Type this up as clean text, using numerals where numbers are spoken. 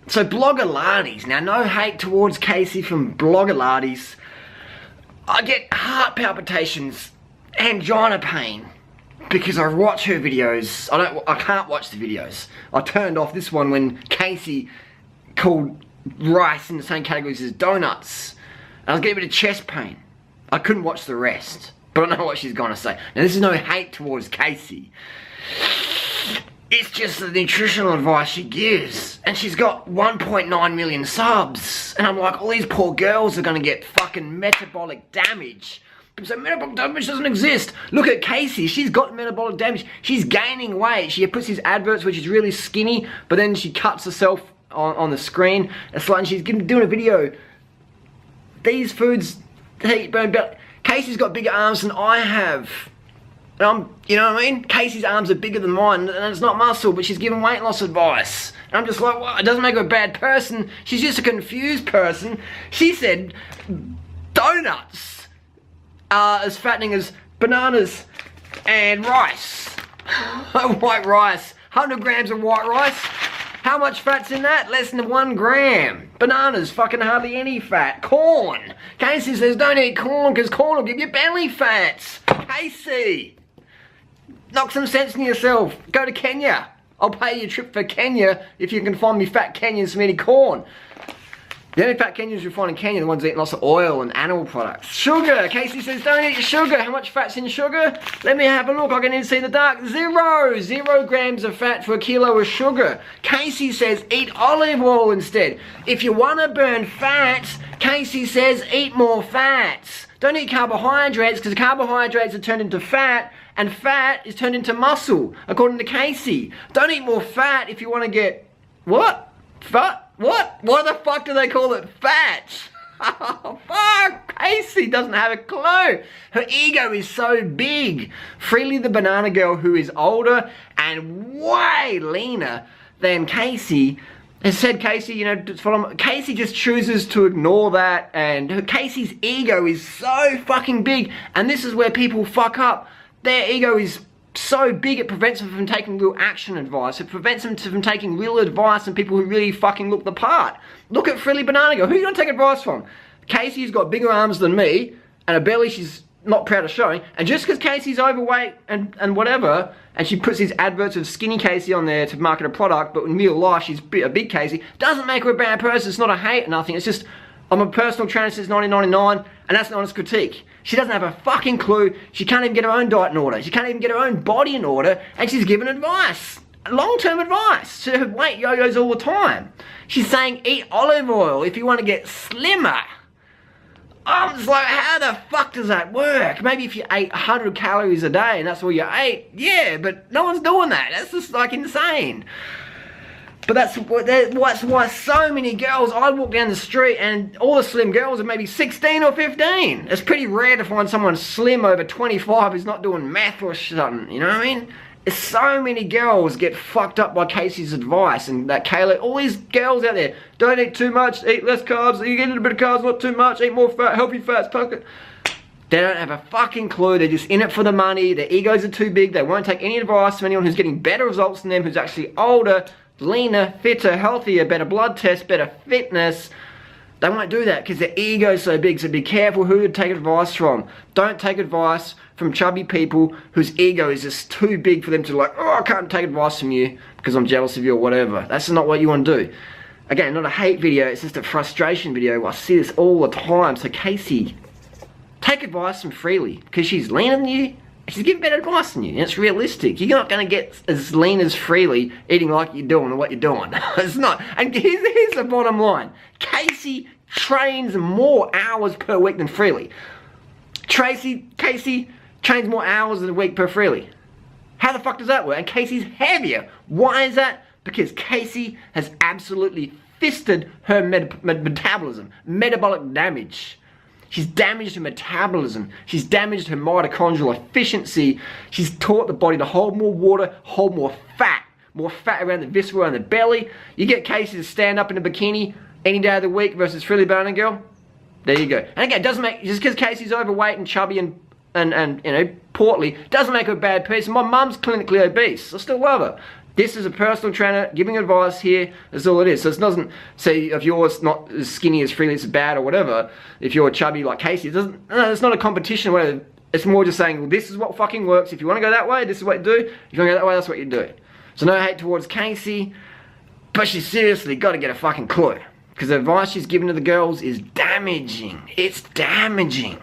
So Blogilates, now no hate towards Casey from Blogilates. I get heart palpitations, angina pain, because I watch her videos. I can't watch the videos. I turned off this one when Casey called rice in the same categories as donuts. And I was getting a bit of chest pain. I couldn't watch the rest, but I know what she's gonna say. Now this is no hate towards Casey. It's just the nutritional advice she gives. And she's got 1.9 million subs. And I'm like, all these poor girls are gonna get fucking metabolic damage. People say metabolic damage doesn't exist. Look at Casey, she's got metabolic damage. She's gaining weight. She puts these adverts where she's really skinny, but then she cuts herself on the screen. It's like, and she's doing a video. These foods, Casey's got bigger arms than I have. You know what I mean? Casey's arms are bigger than mine, and it's not muscle, but she's giving weight loss advice. And I'm just like, well, it doesn't make her a bad person. She's just a confused person. She said donuts are as fattening as bananas and rice. White rice. 100 grams of white rice. How much fat's in that? Less than 1 gram. Bananas, fucking hardly any fat. Corn. Casey says don't eat corn because corn will give you belly fats. Casey. Knock some sense into yourself. Go to Kenya. I'll pay you a trip for Kenya if you can find me fat Kenyans from eating corn. The only fat Kenyans you'll find in Kenya are the ones eating lots of oil and animal products. Sugar. Casey says don't eat sugar. How much fat's in sugar? Let me have a look. I can even see in the dark. 0. 0 grams of fat for a kilo of sugar. Casey says eat olive oil instead. If you want to burn fat, Casey says eat more fats. Don't eat carbohydrates because carbohydrates are turned into fat and fat is turned into muscle, according to Casey. Don't eat more fat if you want to get... What? Fat? What? Why the fuck do they call it fat? Oh, fuck! Casey doesn't have a clue. Her ego is so big. Freelee the banana girl, who is older and way leaner than Casey, has said Casey, you know, Casey just chooses to ignore that, and Casey's ego is so fucking big, and this is where people fuck up. Their ego is so big it prevents them from taking real action advice. It prevents them from taking real advice from people who really fucking look the part. Look at Freelee Banana Girl. Who are you gonna take advice from? Casey's got bigger arms than me, and a belly she's not proud of showing, and just because Casey's overweight and whatever, and she puts these adverts of skinny Casey on there to market a product, but in real life she's a big Casey, doesn't make her a bad person. It's not a hate or nothing. It's just, I'm a personal trainer since 1999, and that's an honest critique. She doesn't have a fucking clue. She can't even get her own diet in order. She can't even get her own body in order, and she's giving advice. Long-term advice. So her weight yo-yos all the time. She's saying eat olive oil if you want to get slimmer. I'm just like, how the fuck does that work? Maybe if you ate 100 calories a day and that's all you ate, yeah, but no one's doing that. That's just like insane. But that's why so many girls, I walk down the street and all the slim girls are maybe 16 or 15. It's pretty rare to find someone slim over 25 who's not doing math or something, you know what I mean? It's so many girls get fucked up by Casey's advice, and that Kayla, all these girls out there, don't eat too much, eat less carbs, you get a little bit of carbs, not too much, eat more fat, healthy fats, pocket. They don't have a fucking clue. They're just in it for the money. Their egos are too big. They won't take any advice from anyone who's getting better results than them, who's actually older, leaner, fitter, healthier, better blood tests, better fitness. They won't do that because their ego's so big. So be careful who you take advice from. Don't take advice from chubby people whose ego is just too big for them to like, oh, I can't take advice from you because I'm jealous of you or whatever. That's not what you want to do. Again, not a hate video, it's just a frustration video. I see this all the time. So Casey, take advice from Freelee because she's leaner than you. She's giving better advice than you, and it's realistic. You're not going to get as lean as Freelee eating like you're doing what you're doing. It's not. And here's the bottom line. Casey trains more hours per week than Freelee. Casey trains more hours a week per Freelee. How the fuck does that work? And Casey's heavier. Why is that? Because Casey has absolutely fisted her metabolism. Metabolic damage. She's damaged her metabolism. She's damaged her mitochondrial efficiency. She's taught the body to hold more water, hold more fat around the viscera and the belly. You get Casey to stand up in a bikini any day of the week versus Freelee Banana Girl. There you go. And again, it doesn't make, just because Casey's overweight and chubby and you know, portly, doesn't make her a bad person. My mum's clinically obese. I still love her. This is a personal trainer giving advice here. That's all it is. So it doesn't say if you're not as skinny as Freelee, it's bad or whatever. If you're chubby like Casey, it doesn't. No, it's not a competition. Where it's more just saying, well, this is what fucking works. If you want to go that way, this is what you do. If you want to go that way, that's what you do. So no hate towards Casey, but she's seriously got to get a fucking clue, because the advice she's giving to the girls is damaging. It's damaging.